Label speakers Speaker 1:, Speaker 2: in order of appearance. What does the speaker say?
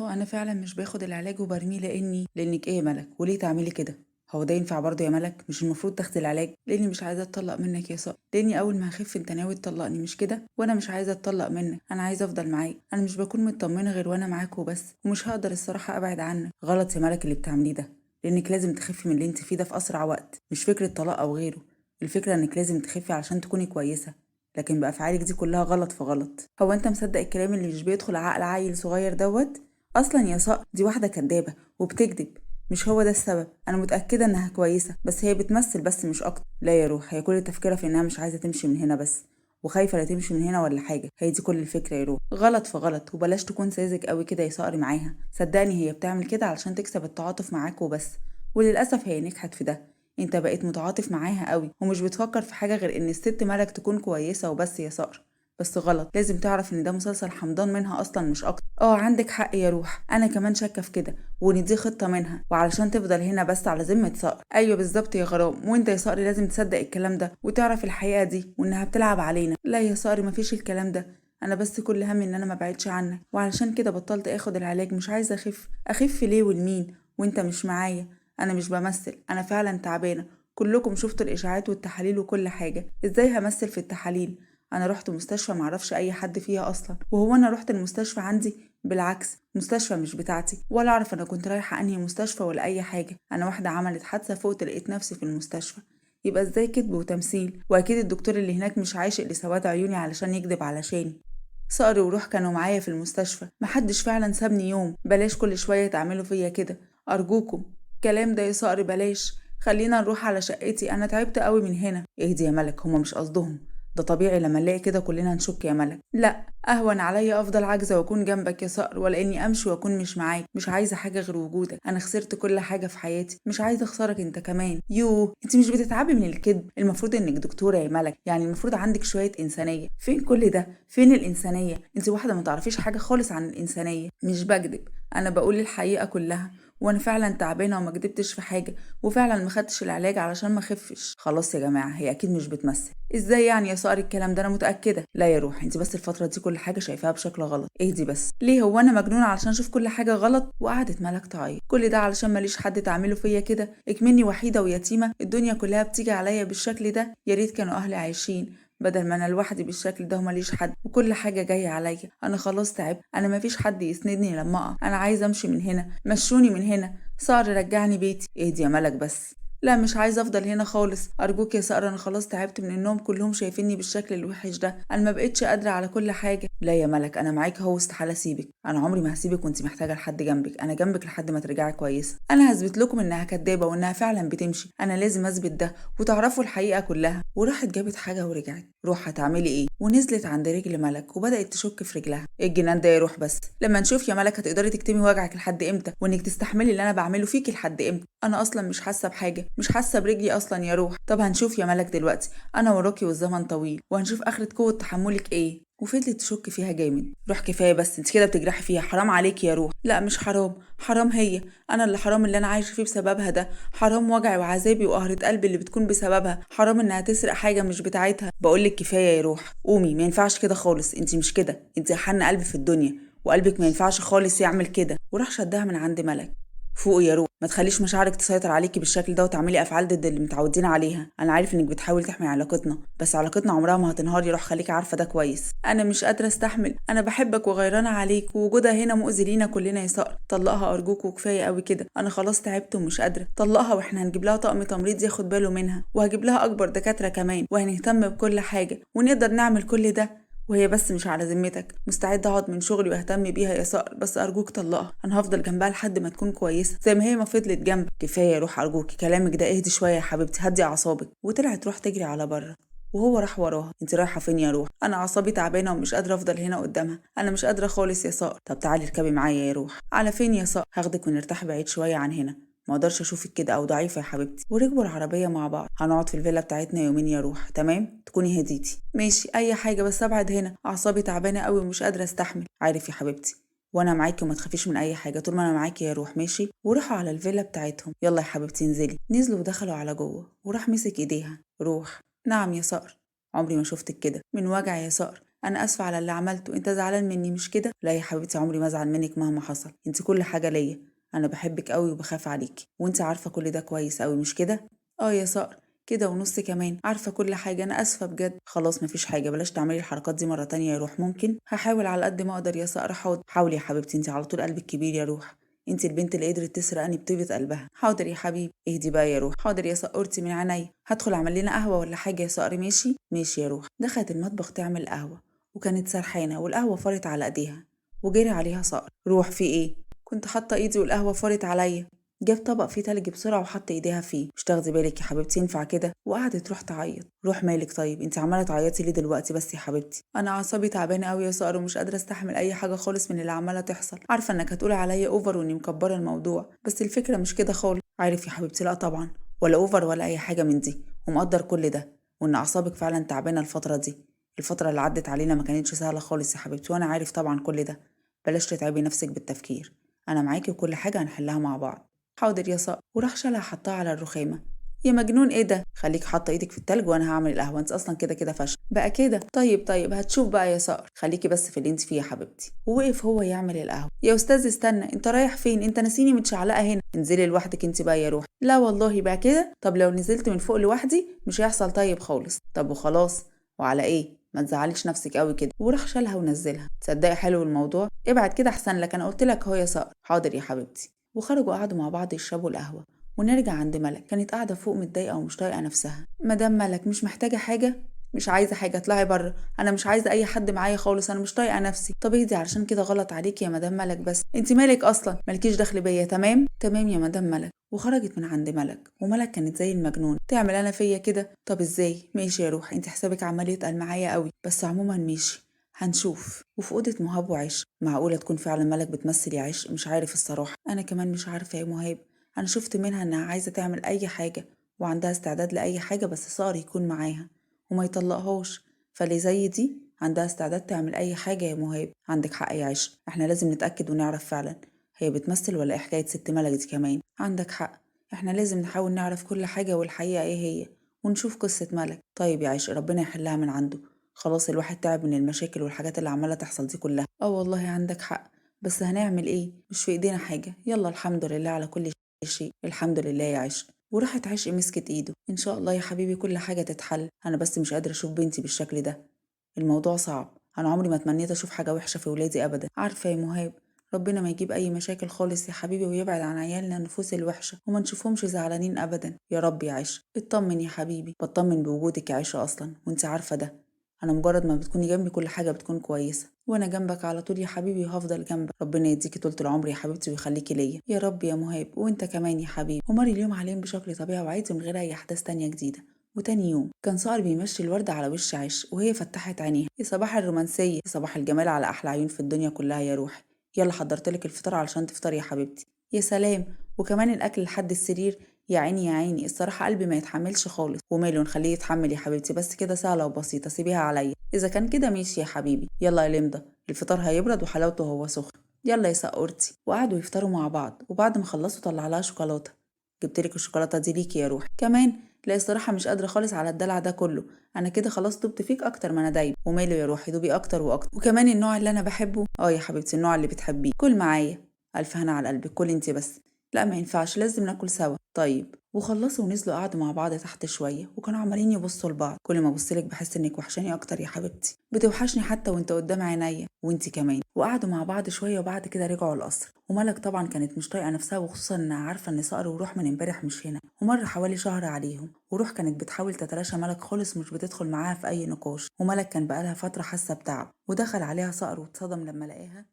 Speaker 1: أنا فعلًا مش باخد العلاج وبارميه لإنِّك إيه يا مَلَك، وليه تعملي كده؟ هو ده ينفع برضه يا مَلَك؟ مش المفروض تاخدي العلاج؟ لإني مش عايزة أتطلّق منّك يا صقر، لإني أول ما هاخف أنت ناوي تطلّقني مش كده؟ وأنا مش عايزة أتطلّق منّك، أنا عايزة أفضل معاك، أنا مش باكون متطمنة غير وأنا معاك وبس، ومش هاقدر الصراحة أبعد عنّك. غلط يا مَلَك اللي بتعمليه ده، لإنِّك لازم تخفي من اللي أنتِ فيه ده في أسرع وقت، مش فكرة طلاق أو غيره، الفكرة إنِّك لازم تخفي علشان تكوني كويسة، لكن بأفعالِك دي كلّها غلط في غلط. هو أنت مصدّق الكلام اللي مش بيدخل عقل عيّل صغير دوّة؟ أصلا يا صقر دي واحدة كدابة وبتكذب، مش هو ده السبب. أنا متأكدة إنها كويسة بس هي بتمثل بس مش أكتر. لا يا روح، هي كل تفكيرها في إنها مش عايزة تمشي من هنا بس، وخايفة لا تمشي من هنا ولا حاجة. هي دي كل الفكرة يا روح. غلط في غلط، وبلاش تكون ساذج قوي كده يا صقر معاها. صدقني هي بتعمل كده علشان تكسب التعاطف معاك وبس، وللأسف هي نجحت في ده. انت بقيت متعاطف معاها قوي ومش بتفكر في حاجة غير إن الست مالك تكون كويسة وبس يا صقر. بس غلط، لازم تعرف ان ده مسلسل حمضان منها اصلا مش اكتر. عندك حق يا روح، انا كمان شاكه في كده، وان دي خطه منها وعلشان تفضل هنا بس على ذمه صقر. ايوه بالظبط يا غرام، وانت يا صقر لازم تصدق الكلام ده وتعرف الحقيقه دي وانها بتلعب علينا. لا يا صقر مفيش الكلام ده، انا بس كل همي ان انا ما بعدش عنك، وعلشان كده بطلت اخد العلاج. مش عايزه اخف ليه ولمين وانت مش معايا؟ انا مش بمثل، انا فعلا تعبانه. كلكم شفتوا الاشاعات والتحاليل وكل حاجه، ازاي همثل في التحاليل؟ انا رحت مستشفى معرفش اي حد فيها اصلا، وهو انا رحت المستشفى عندي؟ بالعكس، مستشفى مش بتاعتي، ولا اعرف انا كنت رايحه انهي مستشفى ولا اي حاجه. انا واحده عملت حادثه فوقت لقيت نفسي في المستشفى. يبقى ازاي كذب وتمثيل؟ واكيد الدكتور اللي هناك مش عاشق لسواد عيوني علشان يكذب علشاني. صقر وروح كانوا معايا في المستشفى، محدش فعلا سابني يوم. بلاش كل شويه تعملوا فيا كده ارجوكم. الكلام ده يا صقر بلاش، خلينا نروح على شقتي، انا تعبت قوي من هنا. اهدي يا ملك، هما مش قصدهم، ده طبيعي لما نلاقي كده كلنا نشك يا ملك. لا، اهون عليا افضل عاجزه واكون جنبك يا صقر، ولا اني امشي واكون مش معاك. مش عايزه حاجه غير وجودك، انا خسرت كل حاجه في حياتي، مش عايزه اخسرك انت كمان. انت مش بتتعبي من الكذب؟ المفروض انك دكتوره يا ملك، يعني المفروض عندك شويه انسانيه. فين كل ده؟ فين الانسانيه؟ انت واحده ما تعرفيش حاجه خالص عن الانسانيه. مش بكذب، انا بقول الحقيقه كلها، وانا فعلا تعبانه وما كدبتش في حاجه، وفعلا ما خدتش العلاج علشان ما اخفش. خلاص يا جماعه، هي اكيد مش بتمثل. ازاي يعني يا صقر الكلام ده؟ انا متاكده. لا يا روح، انت بس الفتره دي كل حاجه شايفاها بشكل غلط. اهدي بس. ليه؟ هو انا مجنونه علشان اشوف كل حاجه غلط؟ وقعدت ملك تعيط. كل ده علشان ماليش حد تعمله فيا كده؟ اكمني وحيده ويتيمه، الدنيا كلها بتيجي عليا بالشكل ده. يا ريت كانوا اهلي عايشين بدل ما انا لوحدي بالشكل ده وماليش حد، وكل حاجه جايه عليا. انا خلاص تعبت، انا مفيش حد يسندني لما اقع. انا عايزه امشي من هنا، مشوني من هنا. صقر رجعني بيتي. اهدي يا ملك بس. لا مش عايزه افضل هنا خالص، ارجوك يا صقر، انا خلاص تعبت من انهم كلهم شايفيني بالشكل الوحش ده، انا ما بقتش قادره على كل حاجه. لا يا ملك، انا معاك اهو، استحاله اسيبك، انا عمري ما هسيبك وانت محتاجه لحد جنبك. انا جنبك لحد ما ترجعي كويسه. انا هثبت لكم انها كدابه وانها فعلا بتمشي، انا لازم اثبت ده وتعرفوا الحقيقه كلها. وراحت جابت حاجه ورجعت. روح هتعملي ايه؟ ونزلت عند رجل ملك وبدات تشك في رجلها. ايه الجنان ده يا روح؟ بس لما نشوف يا ملك هتقدري تكتمي وجعك لحد امتى، وانك تستحملي اللي انا بعمله فيكي لحد امتى. انا اصلا مش حاسه بحاجه، مش حاسه برجلي اصلا يا روح. طب هنشوف يا ملك دلوقتي، انا وراكي والزمن طويل، وهنشوف اخره قوه تحملك ايه. وفضلت تشك فيها جامد. روح كفايه بس، انت كده بتجرحي فيها، حرام عليكي يا روح. لا مش حرام، حرام هي، انا اللي حرام اللي انا عايشه فيه بسببها ده. حرام وجعي وعذابي وقهرة قلبي اللي بتكون بسببها. حرام انها تسرق حاجه مش بتاعتها. بقولك كفايه يا روح، قومي، ما ينفعش كده خالص، انت مش كده، انت احن قلب في الدنيا، وقلبك ما ينفعش خالص يعمل كده. وراح شدها من عند ملك. فوقي يا روح، ما تخليش مشاعرك تسيطر عليكي بالشكل ده وتعملي افعال ضد اللي متعودين عليها. انا عارف انك بتحاول تحمي علاقتنا، بس علاقتنا عمرها ما هتنهار يا روح، خليكي عارفه ده كويس. انا مش قادره استحمل، انا بحبك وغيرانه عليك، ووجودها هنا مؤذي لينا كلنا يا صقر. طلقها ارجوك، وكفايه قوي كده، انا خلاص تعبت ومش قادره. طلقها، واحنا هنجيب لها طقم تمريض ياخد باله منها، وهجيب لها اكبر دكاتره كمان، وهنهتم بكل حاجه ونقدر نعمل كل ده. وهي بس مش على ذمتك، مستعده اقعد من شغلي واهتم بيها يا صقر، بس ارجوك طلقها، انا هفضل جنبها لحد ما تكون كويسه زي ما هي ما فضلت جنبك. كفايه يا روح ارجوكي كلامك ده، اهدي شويه يا حبيبتي، هدي اعصابك. وطلعت روح تجري على بره، وهو راح وراها. انت رايحه فين يا روح؟ انا اعصابي تعبانه ومش قادره افضل هنا قدامها، انا مش قادره خالص يا صقر. طب تعالي اركبي معايا يا روح. على فين يا صقر؟ هاخدك ونرتاح بعيد شويه عن هنا، ما اقدرش اشوفك كده او ضعيفه يا حبيبتي. وركبوا العربيه مع بعض. هنقعد في الفيلا بتاعتنا يومين يا روح، تمام؟ تكوني هديتي. ماشي، اي حاجه بس ابعد هنا، اعصابي تعبانه قوي ومش قادره استحمل. عارف يا حبيبتي، وانا معاكي وما تخافيش من اي حاجه طول ما انا معاكي يا روح. ماشي. وراحوا على الفيلا بتاعتهم. يلا يا حبيبتي انزلي. نزلوا ودخلوا على جوه، وراح مسك ايديها. روح. نعم يا صقر. عمري ما شفتك كده من وجع يا صقر، انا اسفه على اللي عملته، انت زعلان مني مش كده؟ لا يا حبيبتي، عمري ما ازعل منك مهما حصل، انت كل حاجه ليا. انا بحبك قوي وبخاف عليكي، وانت عارفه كل ده كويس قوي مش كده؟ اه يا صقر، كده ونص كمان، عارفه كل حاجه، انا اسفه بجد. خلاص مفيش حاجه، بلاش تعملي الحركات دي مره تانية يا روح. ممكن هحاول على قد ما اقدر يا صقر. حاضر. حاولي يا حبيبتي، انت على طول قلبك كبير يا روح. انت البنت اللي قدرت تسرقني بطيبة قلبها. حاضر يا حبيبي، اهدي بقى يا روح. حاضر يا صقرتي من عينيا. هدخل اعمل لنا قهوه ولا حاجه يا صقر؟ ماشي ماشي يا روح. دخلت المطبخ تعمل قهوه، وكانت سرحانه والقهوه فارت على ايديها، وجري عليها صقر. روح في ايه؟ كنت حاطه ايدي والقهوه فارت عليا. جاب طبق فيه تلج بسرعه وحط ايديها فيه. مش تاخدي بالك يا حبيبتي، ينفع كده؟ وقعدت تروح تعيط. روح مالك طيب؟ انت عماله تعيطي ليه دلوقتي بس يا حبيبتي؟ انا اعصابي تعبانه قوي يا صقر، ومش قادره استحمل اي حاجه خالص من اللي عماله تحصل. عارفه انك هتقولي عليا اوفر واني مكبره الموضوع، بس الفكره مش كده خالص. عارف يا حبيبتي، لا طبعا، ولا اوفر ولا اي حاجه من دي، ومقدر كل ده، وان اعصابك فعلا تعبانه الفتره دي. الفتره اللي عدت علينا ما كانتش سهله خالص يا حبيبتي، وانا عارف طبعا كل ده. بلاش تتعبي نفسك بالتفكير، انا معاكي وكل حاجه هنحلها مع بعض. حاضر يا صقر. وراح شالها حطها على الرخامه. يا مجنون ايه ده؟ خليك حاطه ايدك في التلج وانا هعمل القهوه، انت اصلا كده كده فاشله بقى كده. طيب هتشوف بقى يا صقر، خليكي بس في اللي انت فيه يا حبيبتي. ووقف هو يعمل القهوه. يا استاذ استنى، انت رايح فين؟ انت ناسيني متشعلقه هنا. انزلي لوحدك انت بقى يا روح. لا والله بقى كده؟ طب لو نزلت من فوق لوحدي مش هيحصل طيب خالص. طب وخلاص، وعلى ايه؟ ما تزعليش نفسك قوي كده. وراح شالها ونزلها. تصدقي حلو الموضوع؟ ابعد كده احسن لك، انا قلت لك اهو يا صقر. حاضر يا حبيبتي. وخرجوا قعدوا مع بعض يشربوا القهوه. ونرجع عند ملك. كانت قاعدة فوق متضايقة ومش طايقة نفسها. مدام ملك، مش محتاجة حاجة؟ مش عايزة حاجة، اطلعي بره. أنا مش عايزة أي حد معايا خالص، أنا مش طايقة نفسي. طب اهدي، علشان كده غلط عليكي يا مدام ملك. بس انت مالك أصلا؟ مالكيش دخل بيا. تمام تمام يا مدام ملك. وخرجت من عند ملك. وملك كانت زي المجنون. تعمل أنا فيا كده؟ طب ازاي؟ ماشي يا روح، انت حسابك عمال يتقل معايا قوي، بس عموما ماشي، هنشوف. وفي أوضة مهاب وعشق. معقولة تكون فعلا ملك بتمثل يا عشق؟ مش عارف الصراحة. أنا كمان مش عارفة يا مهاب. أنا شفت منها إنها عايزة تعمل أي حاجة، وعندها استعداد لأي حاجة، بس صقر يكون معاها وما يطلقهاش. فاللي زي دي عندها استعداد تعمل أي حاجة يا مهاب. عندك حق يا عشق، احنا لازم نتأكد ونعرف فعلا هي بتمثل ولا ايه حكاية ست ملك دي كمان. عندك حق، احنا لازم نحاول نعرف كل حاجة والحقيقة ايه هي، ونشوف قصة ملك. طيب يا عشق، ربنا يحلها من عنده. خلاص الواحد تعب من المشاكل والحاجات اللي عمالة تحصل دي كلها. اه والله عندك حق، بس هنعمل ايه؟ مش في ايدينا حاجة. يلا الحمد لله على كل شيء. الحمد لله يا عشق. وراحت عشق مسكت ايده. ان شاء الله يا حبيبي كل حاجة تتحل، انا بس مش قادرة اشوف بنتي بالشكل ده. الموضوع صعب، انا عمري ما تمنيت اشوف حاجة وحشة في ولادي ابدا. عارفة يا مهاب، ربنا ما يجيب اي مشاكل خالص يا حبيبي، ويبعد عن عيالنا النفوس الوحشة، وما نشوفهمش زعلانين ابدا يا رب يا عشق. اطمن يا حبيبي، بطمن بوجودك يا عشق اصلا، وانت عارفة ده. انا مجرد ما بتكوني جنبي كل حاجة بتكون كويسة، وانا جنبك على طول يا حبيبي، وهفضل جنبك. ربنا يديكي طولة العمر يا حبيبتي ويخليكي ليا يا رب يا مهاب، وانت كمان يا حبيبي. ومر اليوم عليهم بشكل طبيعي وعادي من غير اي احداث تانية جديدة. وتاني يوم كان صقر بيمشي الوردة على وش عش، وهي فتحت عينيها. يا صباح الرومانسية، يا صباح الجمال على أحلى عيون في الدنيا كلها يا روحي. يلا حضرتلك الفطار علشان تفطري يا حبيبتي. يا سلام، وكمان الأكل لحد السرير؟ يا عيني يا عيني، الصراحة قلبي ما يتحملش خالص. وماله، نخليه يتحمل يا حبيبتي، بس كده سهلة وبسيطة، سيبيها عليا. إذا كان كده ماشي يا حبيبي. يلا يا لمضة، الفطار هيبرد وحلاوته هو سخن. يلا يا سقورتي. وقعدوا يفطروا مع بعض، وبعد ما خلصوا طلع لها شوكولاتة. جبتلك الشوكولاتة دي ليكي يا روحي. كمان؟ لا الصراحة مش قادرة خالص على الدلع ده كله، أنا كده خلاص دبت فيك أكتر ما أنا دايب. وماله يا روحي، دوبي أكتر وأكتر، وكمان النوع اللي أنا بحبه. يا حبيبتي، النوع اللي بتحبيه. كل معايا. ألف هنا على قلبك، كل انتي بس. لا ما ينفعش، لازم ناكل سوا. طيب. وخلصوا ونزلوا قعدوا مع بعض تحت شوية، وكانوا عمالين يبصوا لبعض. كل ما ابصلك بحس انك وحشاني اكتر يا حبيبتي، بتوحشني حتى وانت قدام عينيا، وانتي كمان. وقعدوا مع بعض شوية، وبعد كده رجعوا القصر. وملك طبعا كانت مش طايقة نفسها، وخصوصا انها عارفة ان صقر وروح من امبارح مش هنا، ومر حوالي شهر عليهم. وروح كانت بتحاول تتلاشى ملك خالص، مش بتدخل معاها في اي نقاش. وملك كان بقالها فترة حاسة بتعب، ودخل عليها صقر واتصدم لما لقاها